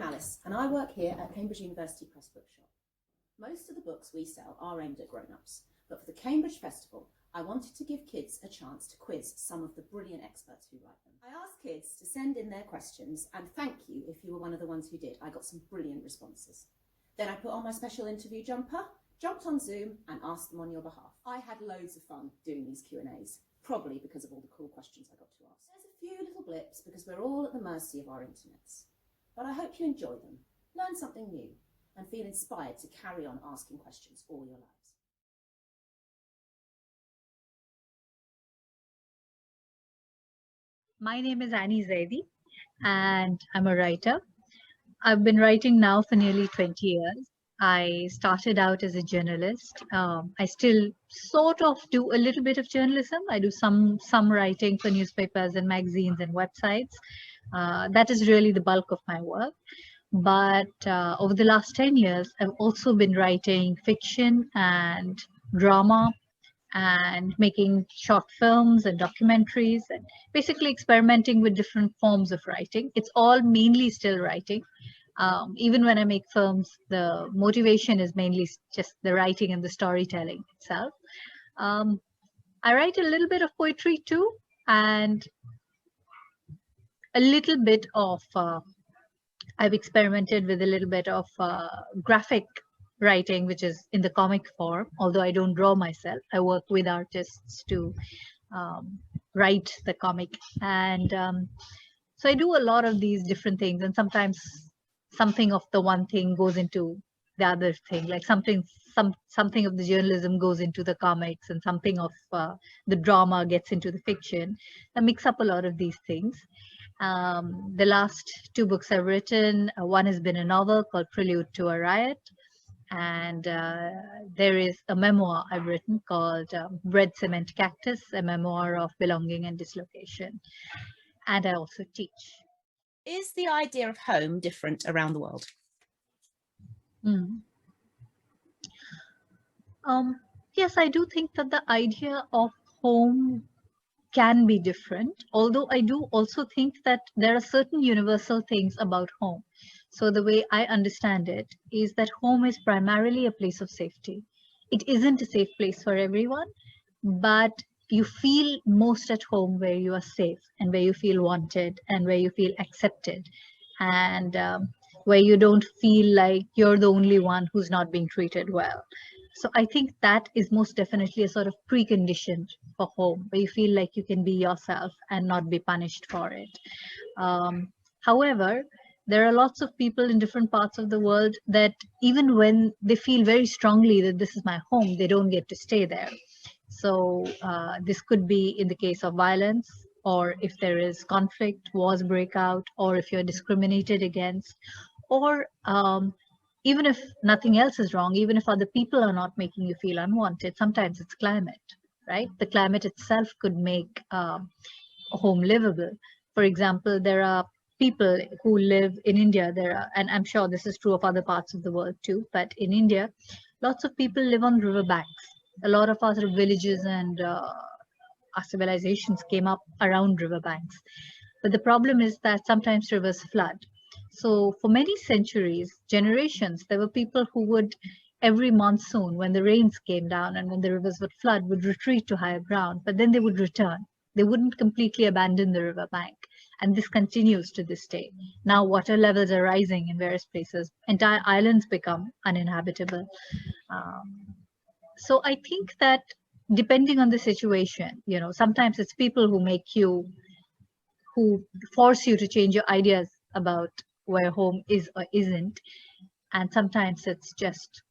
Alice, and I work here at Cambridge University Press Bookshop. Most of the books we sell are aimed at grown-ups, but for the Cambridge Festival, I wanted to give kids a chance to quiz some of the brilliant experts who write them. I asked kids to send in their questions, and thank you if you were one of the ones who did. I got some brilliant responses. Then I put on my special interview jumper, jumped on Zoom, and asked them on your behalf. I had loads of fun doing these Q&As, probably because of all the cool questions I got to ask. There's a few little blips because we're all at the mercy of our internets. But I hope you enjoy them, learn something new, and feel inspired to carry on asking questions all your lives. My name is Zaidi, and I'm a writer. I've been writing now for nearly 20 years. I started out as a journalist. I still sort of do a little bit of journalism. I do some writing for newspapers and magazines and websites. That is really the bulk of my work. But over the last 10 years, I've also been writing fiction and drama and making short films and documentaries and basically experimenting with different forms of writing. It's all mainly still writing. Even when I make films, the motivation is mainly just the writing and the storytelling itself. I write a little bit of poetry too, and a little bit of, I've experimented with a little bit of graphic writing, which is in the comic form, although I don't draw myself. I work with artists to write the comic. And so I do a lot of these different things, and sometimes something of the one thing goes into the other thing, like something of the journalism goes into the comics, and something of the drama gets into the fiction. I mix up a lot of these things. The last 2 books I've written, one has been a novel called Prelude to a Riot, and there is a memoir I've written called Bread, Cement, Cactus, a memoir of belonging and dislocation. And I also teach. Is the idea of home different around the world? Yes, I do think that the idea of home can be different, although I do also think that there are certain universal things about home. So the way I understand it is that home is primarily a place of safety. It isn't a safe place for everyone, but you feel most at home where you are safe and where you feel wanted and where you feel accepted, and where you don't feel like you're the only one who's not being treated well. So I think that is most definitely a sort of precondition for home, where you feel like you can be yourself and not be punished for it. However, there are lots of people in different parts of the world that even when they feel very strongly that this is my home, they don't get to stay there. So this could be in the case of violence, or if there is conflict, wars break out, or if you're discriminated against, or even if nothing else is wrong, even if other people are not making you feel unwanted, sometimes it's climate, right? The climate itself could make a home livable. For example, there are people who live in India, and I'm sure this is true of other parts of the world too, but in India, lots of people live on riverbanks. A lot of our sort of villages and our civilizations came up around riverbanks. But the problem is that sometimes rivers flood. So for many centuries, generations, there were people who would, every monsoon, when the rains came down and when the rivers would flood, would retreat to higher ground, but then they would return. They wouldn't completely abandon the riverbank. And this continues to this day. Now water levels are rising in various places. Entire islands become uninhabitable. So I think that depending on the situation, sometimes it's people who force you to change your ideas about where home is or isn't. And sometimes it's just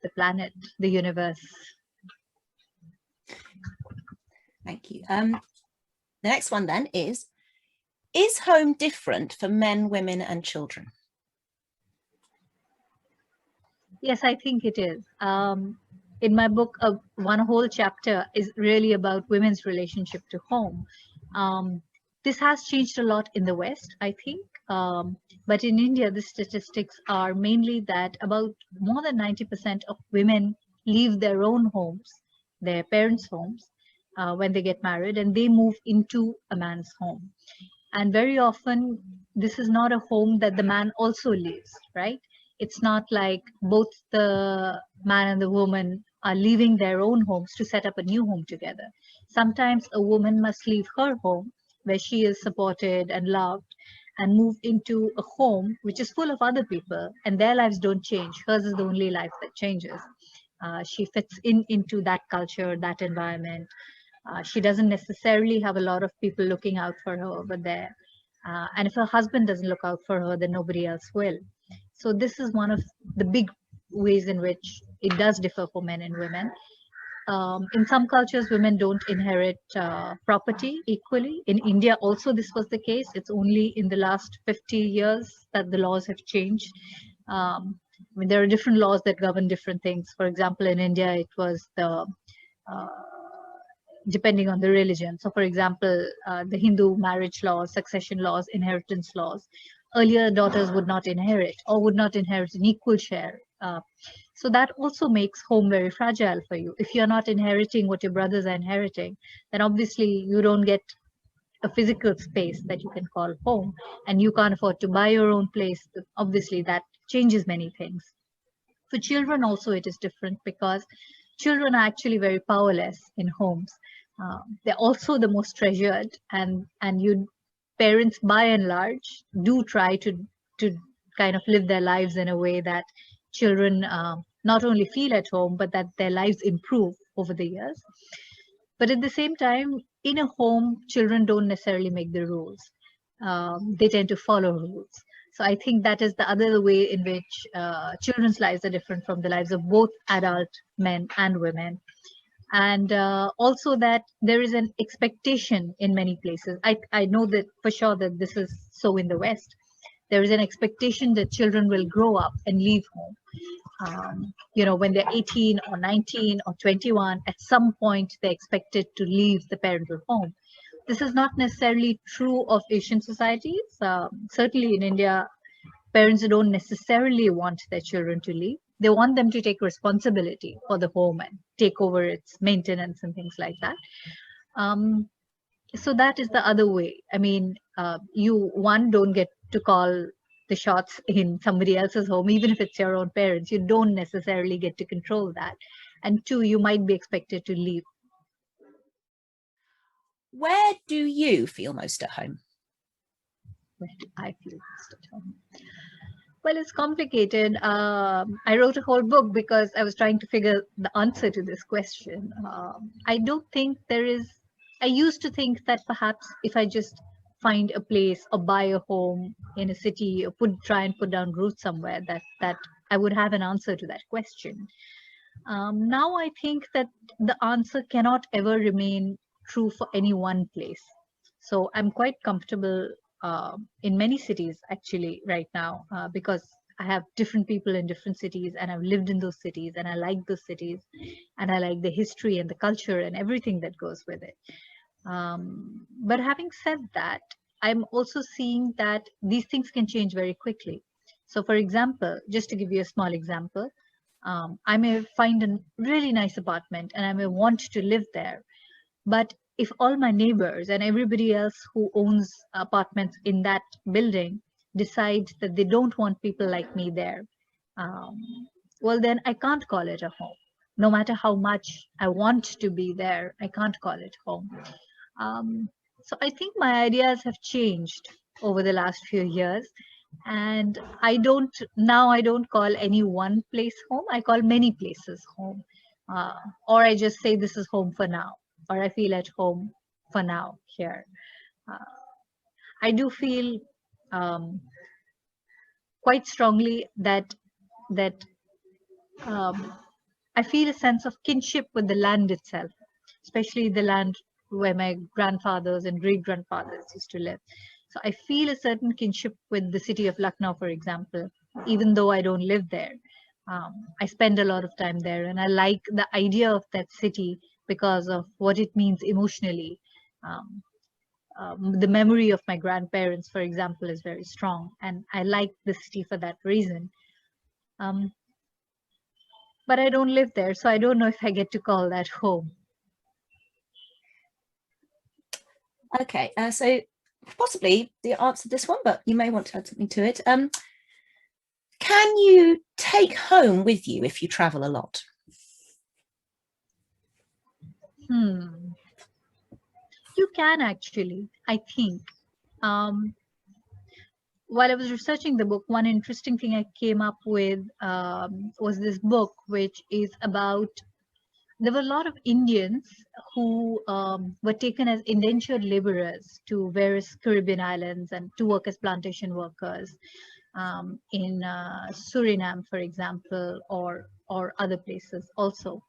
the planet, the universe. Thank you. The next one then is home different for men, women and children? Yes, I think it is. In my book, one whole chapter is really about women's relationship to home. This has changed a lot in the West, I think. But in India, the statistics are mainly that about more than 90% of women leave their own homes, their parents' homes, when they get married, and they move into a man's home. And very often this is not a home that the man also lives, right? It's not like both the man and the woman are leaving their own homes to set up a new home together. Sometimes a woman must leave her home where she is supported and loved and move into a home which is full of other people, and their lives don't change. Hers is the only life that changes. She fits into that culture, that environment. She doesn't necessarily have a lot of people looking out for her over there. And if her husband doesn't look out for her, then nobody else will. So this is one of the big ways in which it does differ for men and women. In some cultures, women don't inherit property equally. In India, also, this was the case. It's only in the last 50 years that the laws have changed. I mean, there are different laws that govern different things. For example, in India, it was the uh, depending on the religion. So, for example, the Hindu marriage laws, succession laws, inheritance laws. Earlier, daughters would not inherit or would not inherit an equal share. So that also makes home very fragile for you. If you're not inheriting what your brothers are inheriting, then obviously you don't get a physical space that you can call home, and you can't afford to buy your own place. Obviously, that changes many things. For children also, it is different because children are actually very powerless in homes. They're also the most treasured, and you parents by and large do try to kind of live their lives in a way that children not only feel at home, but that their lives improve over the years. But at the same time, in a home, children don't necessarily make the rules. They tend to follow rules. So I think that is the other way in which children's lives are different from the lives of both adult men and women. And also that there is an expectation in many places. I know that for sure that this is so in the West. There is an expectation that children will grow up and leave home. When they're 18 or 19 or 21, at some point they're expected to leave the parental home. This is not necessarily true of Asian societies. Certainly in India, parents don't necessarily want their children to leave. They want them to take responsibility for the home and take over its maintenance and things like that. So that is the other way. I mean, you don't get to call the shots in somebody else's home, even if it's your own parents. You don't necessarily get to control that. And two, you might be expected to leave. Where do you feel most at home? Where do I feel most at home? Well, it's complicated. I wrote a whole book because I was trying to figure the answer to this question. I don't think there is. I used to think that perhaps if I just find a place or buy a home in a city or try and put down roots somewhere, that I would have an answer to that question. Now I think that the answer cannot ever remain true for any one place. So I'm quite comfortable in many cities actually right now because I have different people in different cities, and I've lived in those cities, and I like those cities, and I like the history and the culture and everything that goes with it. But having said that, I'm also seeing that these things can change very quickly. So for example, just to give you a small example, I may find a really nice apartment and I may want to live there. But if all my neighbors and everybody else who owns apartments in that building decide that they don't want people like me there, well, then I can't call it a home. No matter how much I want to be there, I can't call it home. So I think my ideas have changed over the last few years. And I don't call any one place home. I call many places home. Or I just say this is home for now, or I feel at home for now here. I do feel quite strongly that I feel a sense of kinship with the land itself, especially the land where my grandfathers and great-grandfathers used to live. So I feel a certain kinship with the city of Lucknow, for example, even though I don't live there. I spend a lot of time there, and I like the idea of that city because of what it means emotionally. The memory of my grandparents, for example, is very strong, and I like the city for that reason. But I don't live there, so I don't know if I get to call that home. Okay, so possibly the answer to this one, but you may want to add something to it. Can you take home with you if you travel a lot? You can actually, I think. Um, while I was researching the book, one interesting thing I came up with was this book, which is about, there were a lot of Indians who were taken as indentured laborers to various Caribbean islands and to work as plantation workers in Suriname, for example, or other places also.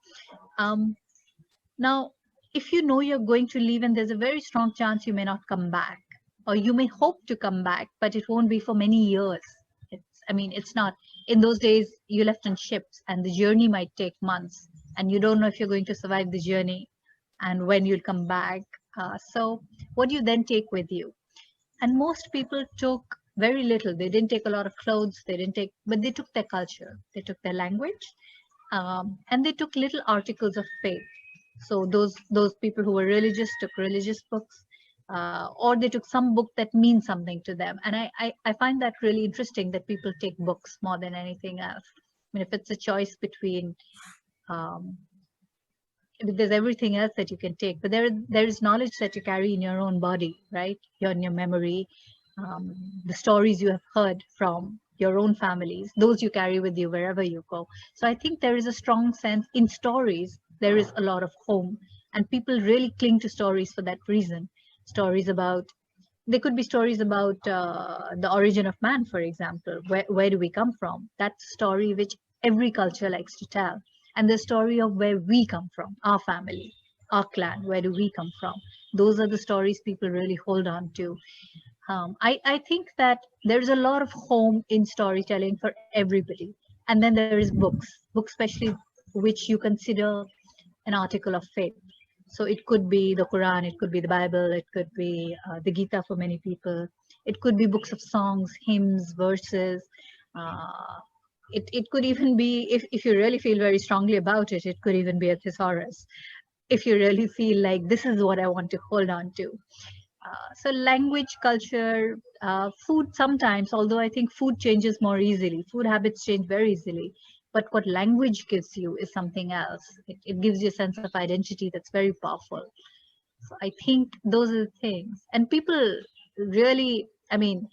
Now, if you know you're going to leave and there's a very strong chance you may not come back, or you may hope to come back, but it won't be for many years. It's not, in those days you left on ships and the journey might take months and you don't know if you're going to survive the journey and when you'll come back. So what do you then take with you? And most people took very little. They didn't take a lot of clothes, but they took their culture, they took their language, and they took little articles of faith. So those people who were religious took religious books, or they took some book that means something to them. And I find that really interesting, that people take books more than anything else. I mean, if it's a choice between, there's everything else that you can take, but there is knowledge that you carry in your own body, right? In your memory, the stories you have heard from your own families, those you carry with you wherever you go. So I think there is a strong sense in stories. There is a lot of home, and people really cling to stories for that reason. Stories about, they could be stories about the origin of man, for example. Where do we come from? That's a story which every culture likes to tell. And the story of where we come from, our family, our clan, where do we come from? Those are the stories people really hold on to. I think that there's a lot of home in storytelling for everybody. And then there is books especially which you consider an article of faith. So it could be the Quran, it could be the Bible, it could be the Gita for many people. It could be books of songs, hymns, verses. It could even be, if you really feel very strongly about it, it could even be a thesaurus. If you really feel like this is what I want to hold on to. So language, culture, food sometimes, although I think food changes more easily. Food habits change very easily. But what language gives you is something else. It gives you a sense of identity that's very powerful. So I think those are the things. And people really, I mean,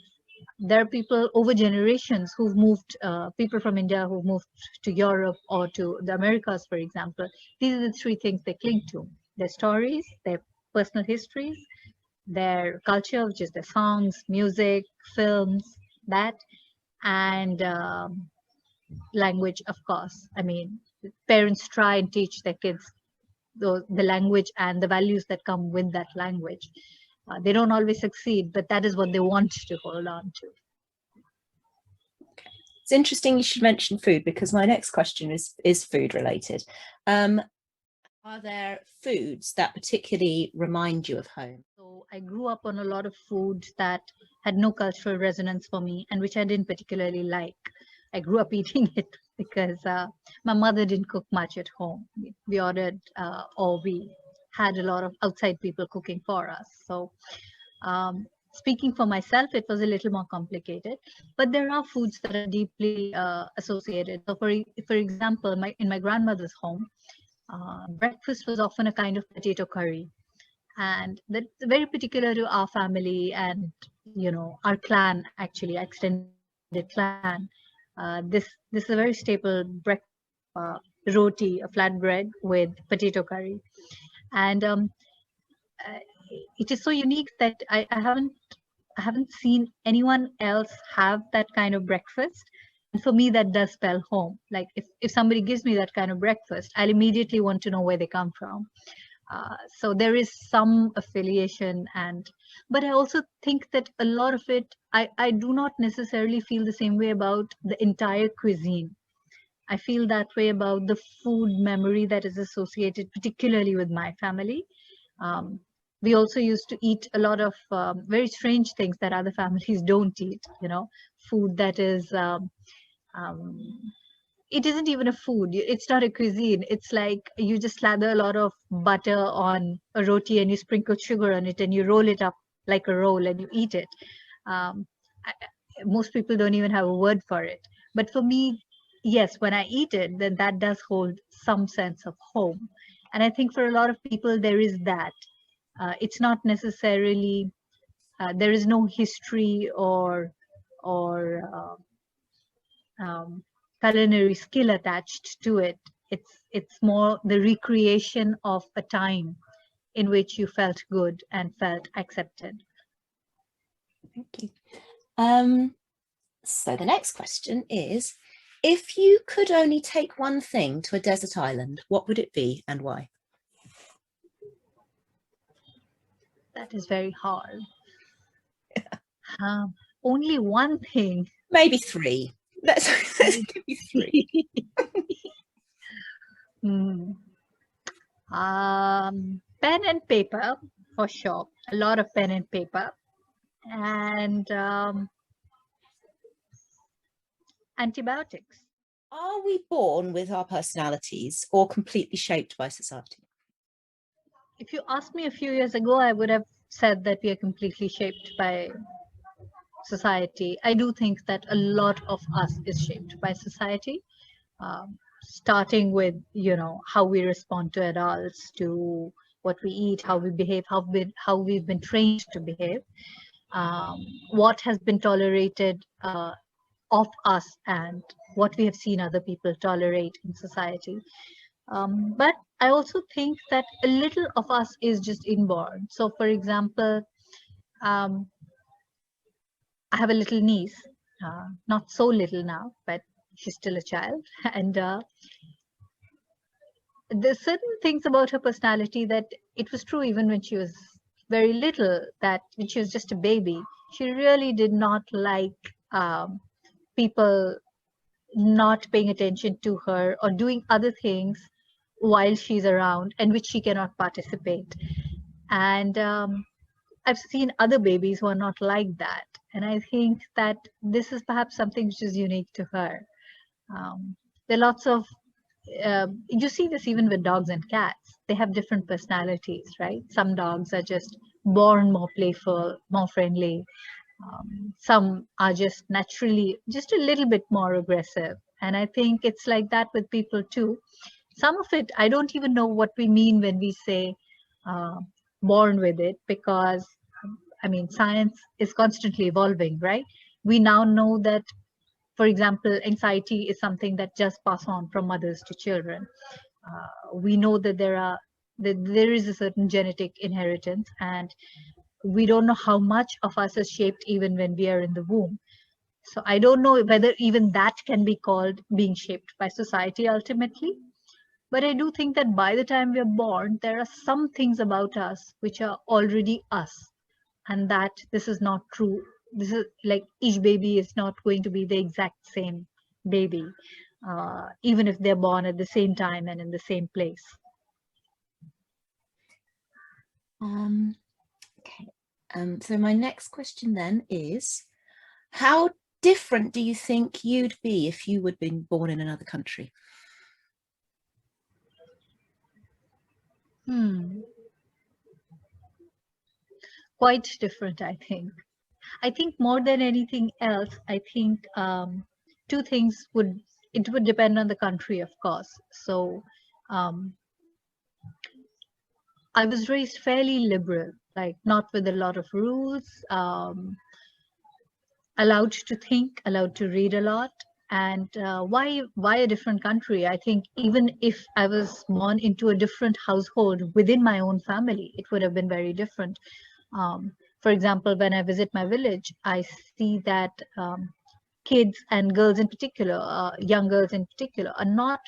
there are people over generations who've moved, people from India who've moved to Europe or to the Americas, for example. These are the three things they cling to: their stories, their personal histories, their culture, which is their songs, music, films, that, and language, of course. I mean, parents try and teach their kids the language and the values that come with that language. They don't always succeed, but that is what they want to hold on to. It's interesting you should mention food, because my next question is food related. Are there foods that particularly remind you of home? So I grew up on a lot of foods that had no cultural resonance for me and which I didn't particularly like. I grew up eating it because my mother didn't cook much at home. We ordered or we had a lot of outside people cooking for us. So speaking for myself, it was a little more complicated, but there are foods that are deeply associated. So for example, in my grandmother's home, breakfast was often a kind of potato curry, and that's very particular to our family and our clan, actually, extended clan. This is a very staple breakfast, roti, a flatbread with potato curry, and it is so unique that I haven't seen anyone else have that kind of breakfast. And for me, that does spell home. Like if somebody gives me that kind of breakfast, I'll immediately want to know where they come from. So there is some affiliation, but I also think that a lot of it, I do not necessarily feel the same way about the entire cuisine. I feel that way about the food memory that is associated particularly with my family. We also used to eat a lot of very strange things that other families don't eat, food that is, it isn't even a food. It's not a cuisine. It's like you just slather a lot of butter on a roti and you sprinkle sugar on it and you roll it up like a roll and you eat it. I, most people don't even have a word for it. But for me, yes, when I eat it, then that does hold some sense of home. And I think for a lot of people, there is that. It's not necessarily, there is no history or culinary skill attached to it. It's more the recreation of a time in which you felt good and felt accepted. Thank you. So the next question is, if you could only take one thing to a desert island, what would it be and why? That is very hard. Only one thing. Maybe three. Let's give you three. Pen and paper, for sure. A lot of pen and paper. And antibiotics. Are we born with our personalities or completely shaped by society? If you asked me a few years ago, I would have said that we are completely shaped by society. I do think that a lot of us is shaped by society, starting with, how we respond to adults, to what we eat, how we behave, how we've been trained to behave, what has been tolerated of us, and what we have seen other people tolerate in society. But I also think that a little of us is just inborn. So, for example, I have a little niece, not so little now, but she's still a child. And there's certain things about her personality that it was true even when she was very little, that when she was just a baby, she really did not like people not paying attention to her or doing other things while she's around, and which she cannot participate. And I've seen other babies who are not like that. And I think that this is perhaps something which is unique to her. There are lots of, you see this even with dogs and cats. They have different personalities, right? Some dogs are just born more playful, more friendly. Some are just naturally just a little bit more aggressive. And I think it's like that with people too. Some of it, I don't even know what we mean when we say born with it, because science is constantly evolving, right? We now know that, for example, anxiety is something that just pass on from mothers to children. We know that there is a certain genetic inheritance, and we don't know how much of us is shaped even when we are in the womb. So I don't know whether even that can be called being shaped by society ultimately. But I do think that by the time we are born, there are some things about us which are already us, and that this is not true. This is like each baby is not going to be the exact same baby, even if they're born at the same time and in the same place. Okay. So my next question then is, how different do you think you'd be if you had been born in another country? Quite different, I think. I think more than anything else, I think two things would depend on the country, of course. So I was raised fairly liberal, like not with a lot of rules, allowed to think, allowed to read a lot. And why a different country? I think even if I was born into a different household within my own family, it would have been very different. For example, when I visit my village, I see that kids and girls in particular, young girls in particular, are not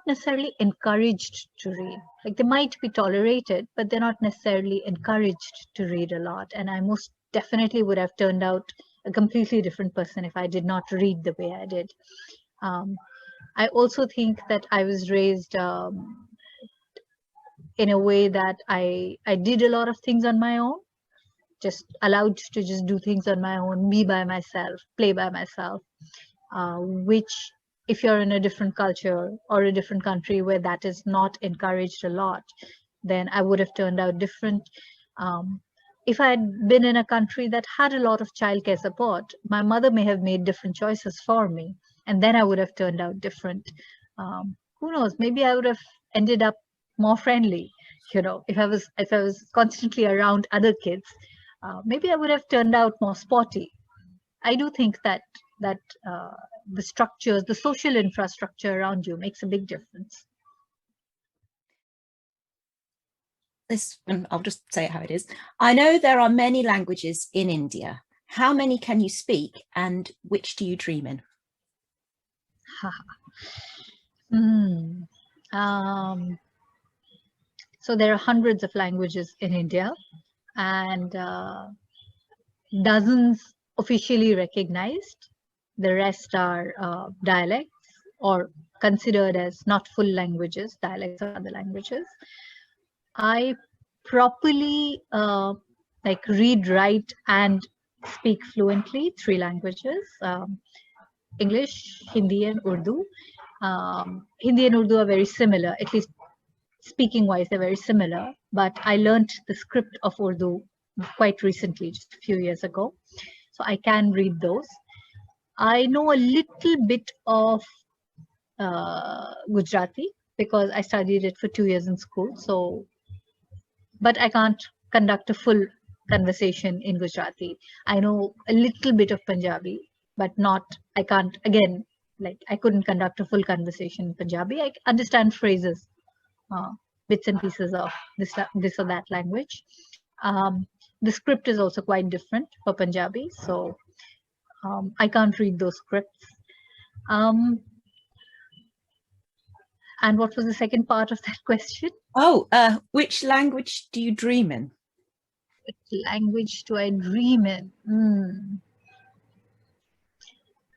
necessarily encouraged to read. Like, they might be tolerated, but they're not necessarily encouraged to read a lot. And I most definitely would have turned out a completely different person if I did not read the way I did. I also think that I was raised in a way that I did a lot of things on my own, just allowed to just do things on my own, be by myself, play by myself, which if you're in a different culture or a different country where that is not encouraged a lot, then I would have turned out different. if I had been in a country that had a lot of childcare support, my mother may have made different choices for me, and then I would have turned out different. Who knows? Maybe I would have ended up more friendly. You know, if I was constantly around other kids, maybe I would have turned out more sporty. I do think that the structures, the social infrastructure around you makes a big difference. And I'll just say it how it is. I know there are many languages in India. How many can you speak, and which do you dream in? Hmm. So there are hundreds of languages in India, and dozens officially recognized. The rest are dialects or considered as not full languages, dialects or other languages. I properly like read, write, and speak fluently 3 languages: English, Hindi, and Urdu. Hindi and Urdu are very similar, at least speaking wise, they're very similar. But I learned the script of Urdu quite recently, just a few years ago. So I can read those. I know a little bit of Gujarati because I studied it for 2 years in school. So, but I can't conduct a full conversation in Gujarati. I know a little bit of Punjabi, but not, I can't, again, like I couldn't conduct a full conversation in Punjabi. I understand phrases, bits and pieces of this or that language. The script is also quite different for Punjabi, so I can't read those scripts. And what was the second part of that question? Oh, which language do you dream in? Which language do I dream in?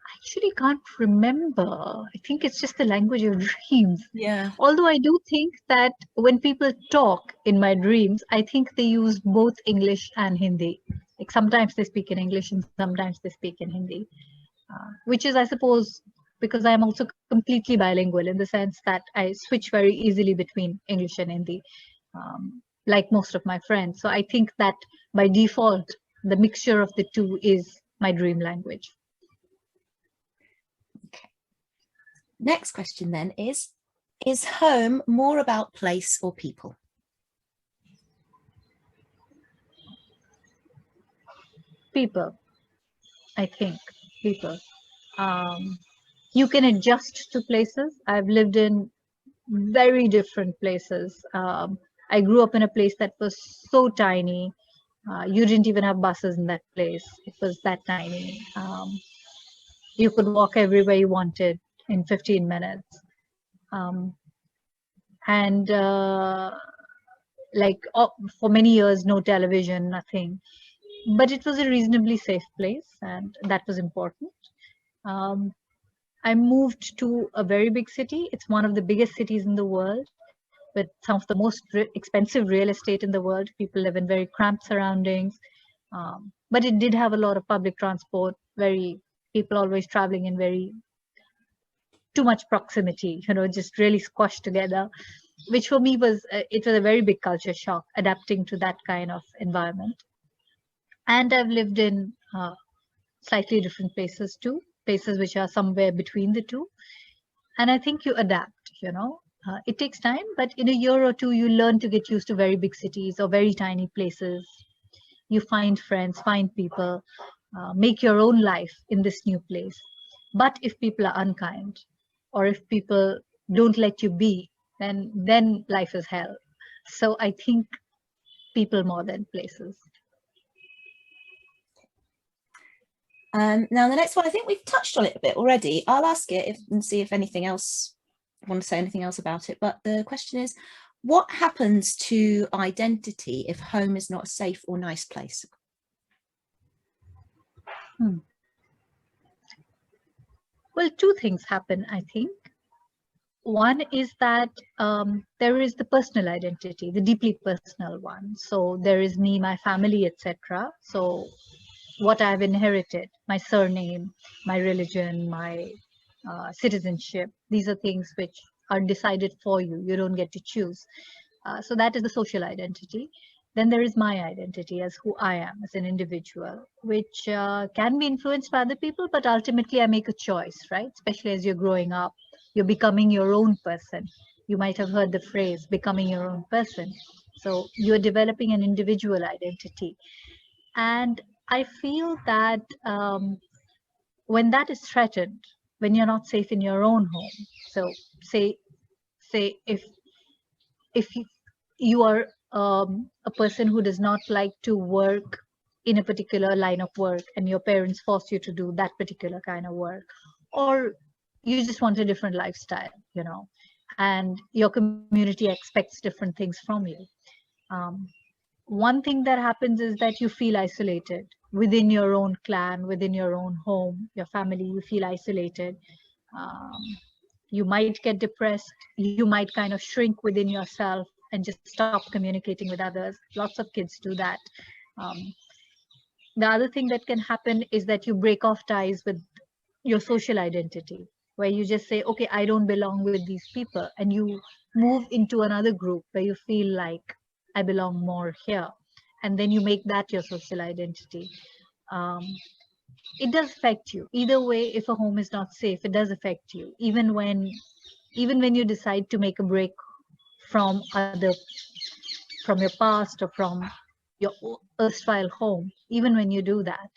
I actually can't remember. I think it's just the language of dreams. Yeah. Although I do think that when people talk in my dreams, I think they use both English and Hindi. Like sometimes they speak in English and sometimes they speak in Hindi, which is, I suppose, because I'm also completely bilingual in the sense that I switch very easily between English and Hindi, like most of my friends. So I think that by default, the mixture of the two is my dream language. Okay. Next question then is home more about place or people? People, I think, people. You can adjust to places. I've lived in very different places. I grew up in a place that was so tiny. You didn't even have buses in that place. It was that tiny. You could walk everywhere you wanted in 15 minutes. And like for many years, no television, nothing. But it was a reasonably safe place, and that was important. I moved to a very big city. It's one of the biggest cities in the world, with some of the most expensive real estate in the world. People live in very cramped surroundings, but it did have a lot of public transport. People always traveling in very too much proximity, just really squashed together, which for me was it was a very big culture shock adapting to that kind of environment. And I've lived in slightly different places too, places which are somewhere between the two. And I think you adapt, it takes time, but in a year or two, you learn to get used to very big cities or very tiny places. You find friends, find people, make your own life in this new place. But if people are unkind, or if people don't let you be, then life is hell. So I think people more than places. Now the next one, I think we've touched on it a bit already. I'll ask it and see if anything else, want to say anything else about it. But the question is, what happens to identity if home is not a safe or nice place? Well, two things happen, I think. One is that there is the personal identity, the deeply personal one. So there is me, my family, etc. So what I've inherited, my surname, my religion, my citizenship, these are things which are decided for you. You don't get to choose. So that is the social identity. Then there is my identity as who I am as an individual, which can be influenced by other people, but ultimately I make a choice, right? Especially as you're growing up, you're becoming your own person. You might have heard the phrase becoming your own person. So you're developing an individual identity. And I feel that when that is threatened, when you're not safe in your own home, so say if you are a person who does not like to work in a particular line of work and your parents force you to do that particular kind of work, or you just want a different lifestyle, and your community expects different things from you. um, One thing that happens is that you feel isolated within your own clan, within your own home, your family. You feel isolated. um, you might get depressed. You might kind of shrink within yourself and just stop communicating with others. Lots of kids do that. um, the other thing that can happen is that you break off ties with your social identity, where you just say, okay, I don't belong with these people, and you move into another group where you feel like I belong more here, and then you make that your social identity. um, it does affect you either way. If a home is not safe, it does affect you, even when you decide to make a break from from your past or from your erstwhile home. Even when you do that,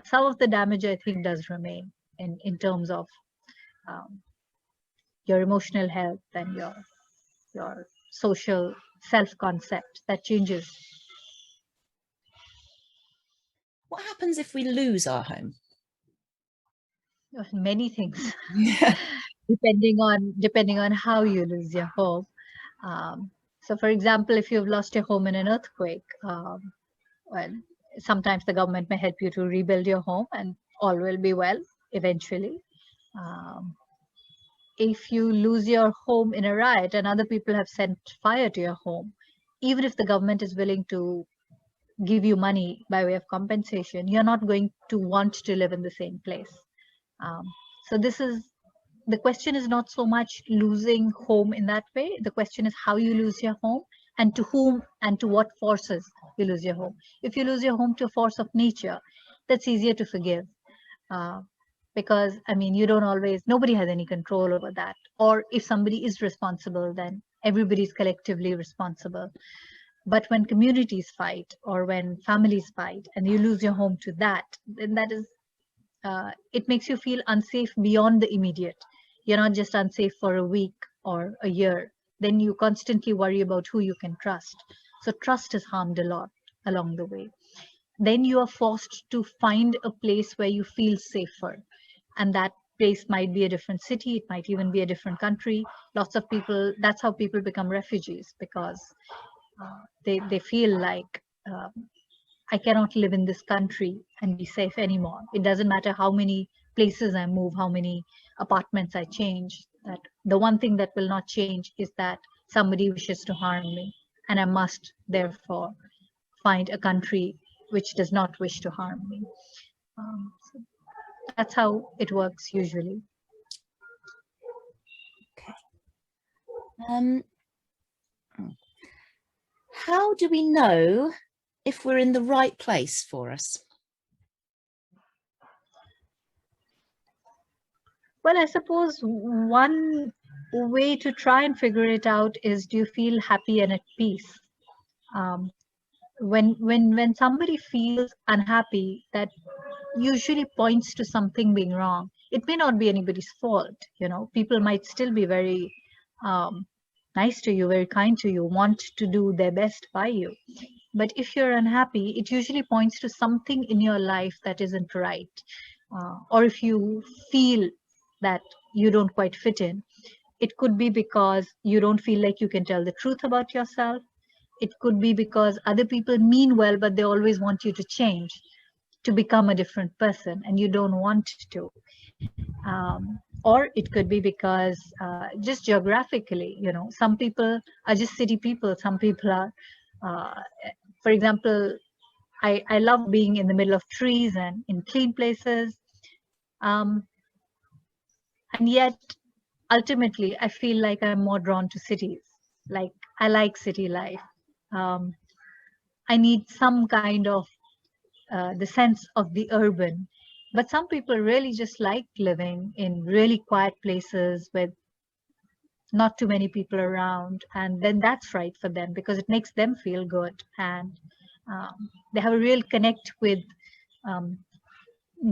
some of the damage, I think, does remain in terms of um, your emotional health and your social self-concept that changes. What happens if we lose our home? Many things, depending on how you lose your home. So, for example, if you've lost your home in an earthquake, well, sometimes the government may help you to rebuild your home, and all will be well eventually. Um, if you lose your home in a riot and other people have set fire to your home, even if the government is willing to give you money by way of compensation, you're not going to want to live in the same place. Um, so the question is not so much losing home in that way. The question is how you lose your home, and to whom and to what forces you lose your home. If you lose your home to a force of nature, that's easier to forgive. Uh, because you don't always, nobody has any control over that. Or if somebody is responsible, then everybody's collectively responsible. But when communities fight or when families fight and you lose your home to that, then that is, it makes you feel unsafe beyond the immediate. You're not just unsafe for a week or a year. Then you constantly worry about who you can trust. So trust is harmed a lot along the way. Then you are forced to find a place where you feel safer. And that place might be a different city, it might even be a different country. Lots of people, that's how people become refugees, because they feel like I cannot live in this country and be safe anymore. It doesn't matter how many places I move, how many apartments I change. That the one thing that will not change is that somebody wishes to harm me, and I must therefore find a country which does not wish to harm me. So that's how it works usually. Okay. How do we know if we're in the right place for us? Well, I suppose one way to try and figure it out is, do you feel happy and at peace? Um, when somebody feels unhappy, that usually points to something being wrong. It may not be anybody's fault. People might still be very nice to you, very kind to you, want to do their best by you. But if you're unhappy, it usually points to something in your life that isn't right. Or if you feel that you don't quite fit in, it could be because you don't feel like you can tell the truth about yourself. It could be because other people mean well, but they always want you to change, to become a different person, and you don't want to. Or it could be because just geographically, some people are just city people. Some people are, uh, for example, I love being in the middle of trees and in clean places. And yet, ultimately, I feel like I'm more drawn to cities. Like, I like city life. Um, I need some kind of the sense of the urban. But some people really just like living in really quiet places with not too many people around, and then that's right for them because it makes them feel good, and they have a real connect with um,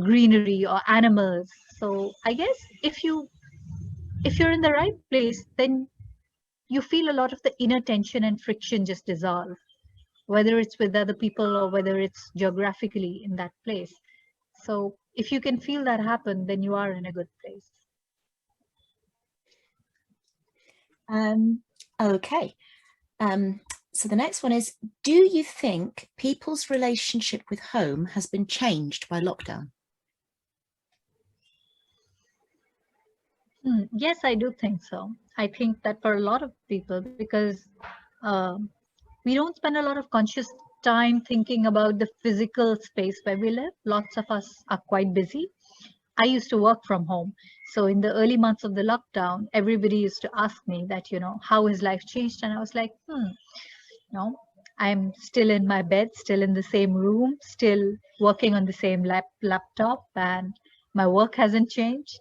greenery or animals. So I guess if you're in the right place, then you feel a lot of the inner tension and friction just dissolve, whether it's with other people or whether it's geographically in that place. So if you can feel that happen, then you are in a good place. Okay. So the next one is, do you think people's relationship with home has been changed by lockdown? Yes, I do think so. I think that for a lot of people, because um, we don't spend a lot of conscious time thinking about the physical space where we live. Lots of us are quite busy. I used to work from home. So in the early months of the lockdown, everybody used to ask me that, how has life changed? And I was like, no, I'm still in my bed, still in the same room, still working on the same laptop, and my work hasn't changed.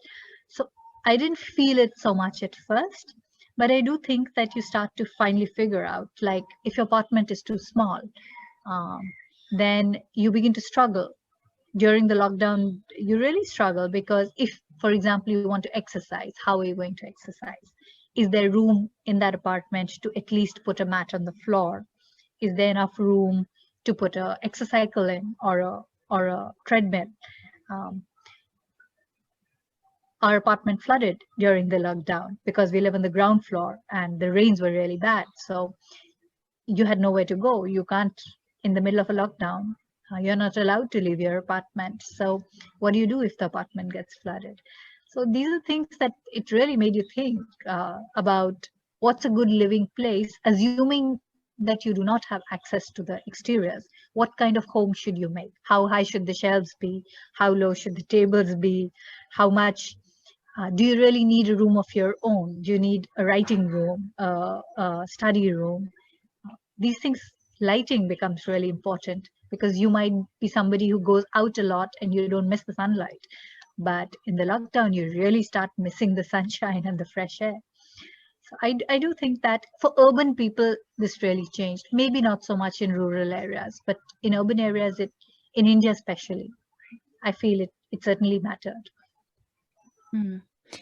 So I didn't feel it so much at first, but I do think that you start to finally figure out, like, if your apartment is too small, um, then you begin to struggle. During the lockdown, you really struggle because if, for example, you want to exercise, how are you going to exercise? Is there room in that apartment to at least put a mat on the floor? Is there enough room to put a exercise cycle in, or a treadmill? Um, our apartment flooded during the lockdown because we live on the ground floor and the rains were really bad. So you had nowhere to go. You can't, in the middle of a lockdown, you're not allowed to leave your apartment. So what do you do if the apartment gets flooded? So these are things that it really made you think about what's a good living place, assuming that you do not have access to the exteriors. What kind of home should you make? How high should the shelves be? How low should the tables be? How much do you really need a room of your own? Do you need a writing room, a study room? These things, lighting becomes really important because you might be somebody who goes out a lot and you don't miss the sunlight. But in the lockdown, you really start missing the sunshine and the fresh air. So I do think that for urban people, this really changed. Maybe not so much in rural areas, but in urban areas, in India especially, I feel it certainly mattered.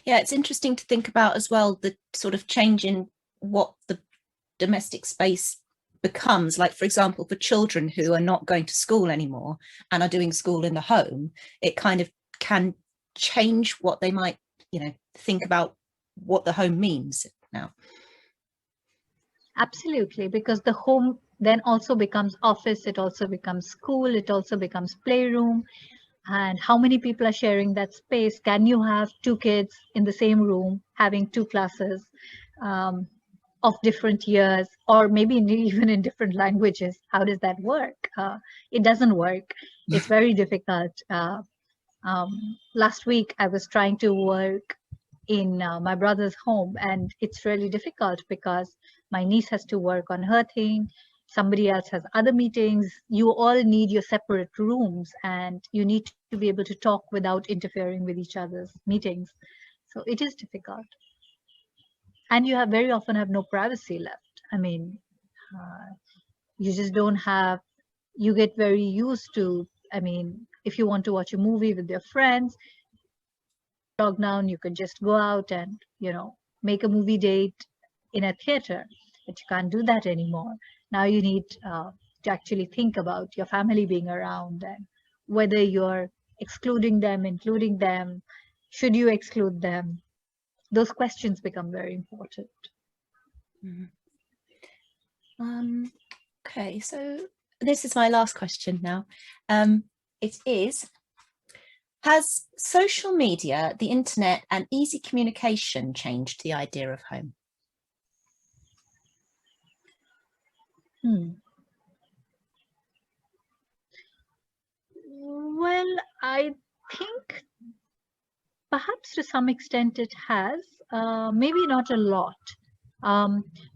Yeah, it's interesting to think about as well, the sort of change in what the domestic space becomes. Like, for example, for children who are not going to school anymore and are doing school in the home, it kind of can change what they might, think about what the home means now. Absolutely, because the home then also becomes office, it also becomes school, it also becomes playroom. And how many people are sharing that space? Can you have two kids in the same room having two classes of different years, or maybe even in different languages? How does that work? It doesn't work. It's very difficult. Last week, I was trying to work in my brother's home, and it's really difficult because my niece has to work on her thing, somebody else has other meetings. You all need your separate rooms and you need to be able to talk without interfering with each other's meetings. So it is difficult, and you have very often have no privacy left. I mean, you just don't have, you get very used to, I mean, if you want to watch a movie with your friends, lockdown, you could just go out and, make a movie date in a theater, but you can't do that anymore. Now you need to actually think about your family being around and whether you're excluding them, including them, should you exclude them? Those questions become very important. Okay, so this is my last question now. It is, has social media, the internet, and easy communication changed the idea of home? Well, I think perhaps to some extent it has, maybe not a lot.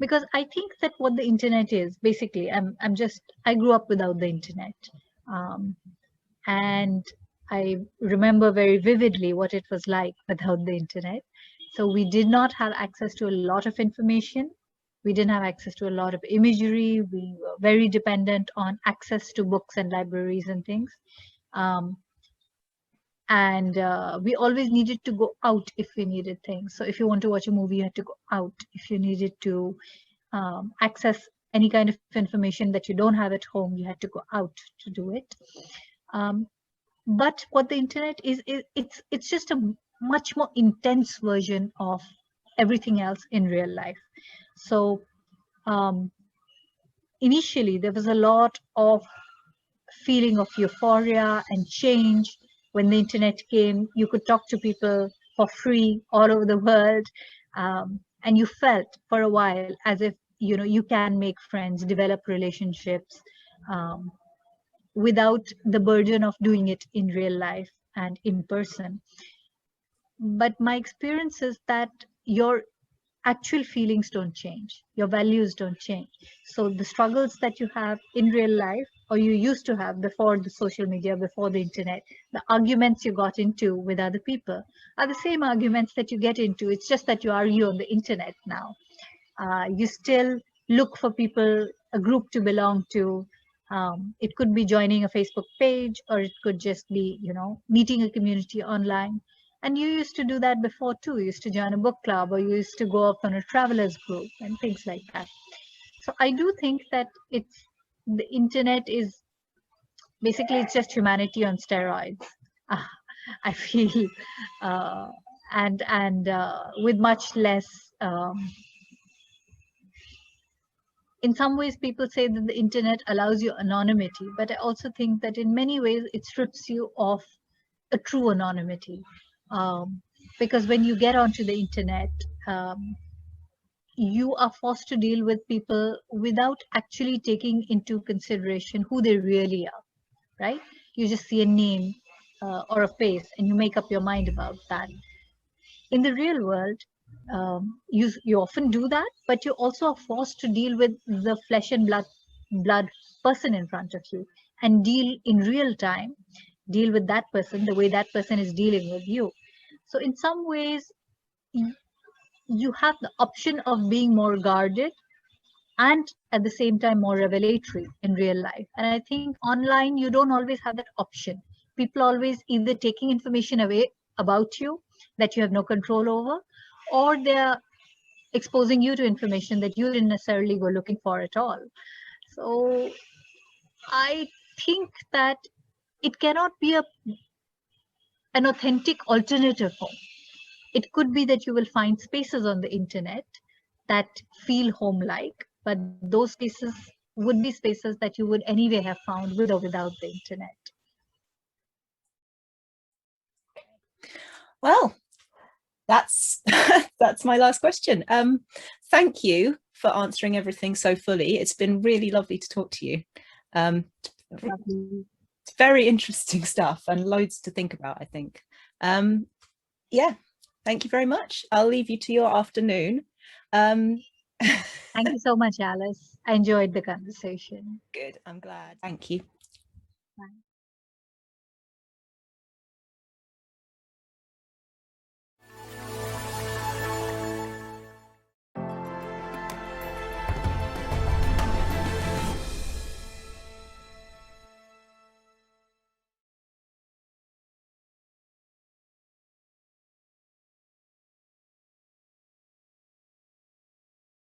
Because I think that what the internet is basically, I grew up without the internet, um, and I remember very vividly what it was like without the internet. So we did not have access to a lot of information. We didn't have access to a lot of imagery. We were very dependent on access to books and libraries and things. Um, and we always needed to go out if we needed things. So if you want to watch a movie, you had to go out. If you needed to access any kind of information that you don't have at home, you had to go out to do it. But what the internet is it's just a much more intense version of everything else in real life. So initially there was a lot of feeling of euphoria and change. When the internet came, you could talk to people for free all over the world, and you felt for a while as if you can make friends, develop relationships, without the burden of doing it in real life and in person. But my experience is that your actual feelings don't change, your values don't change. So the struggles that you have in real life, or you used to have before the social media, before the internet, the arguments you got into with other people are the same arguments that you get into. It's just that you argue on the internet now. You still look for people, a group to belong to. It could be joining a Facebook page, or it could just be, meeting a community online. And you used to do that before too. You used to join a book club, or you used to go up on a travelers group and things like that. So I do think that the internet is basically, it's just humanity on steroids. I feel, and with much less. In some ways, people say that the internet allows you anonymity, but I also think that in many ways it strips you of a true anonymity. Because when you get onto the internet, you are forced to deal with people without actually taking into consideration who they really are, right? You just see a name or a face and you make up your mind about that. In the real world, you often do that, but you also are forced to deal with the flesh and blood person in front of you and deal in real time, deal with that person the way that person is dealing with you. So in some ways, you have the option of being more guarded and at the same time more revelatory in real life. And I think online, you don't always have that option. People always either taking information away about you that you have no control over, or they're exposing you to information that you didn't necessarily go looking for at all. So I think that it cannot be an authentic alternative home. It could be that you will find spaces on the internet that feel home-like, but those spaces would be spaces that you would anyway have found with or without the internet. Well, that's that's my last question. Thank you for answering everything so fully. It's been really lovely to talk to you. It's very interesting stuff and loads to think about, I think. Yeah, thank you very much. I'll leave you to your afternoon. Thank you so much, Alice. I enjoyed the conversation. Good, I'm glad. Thank you. Bye.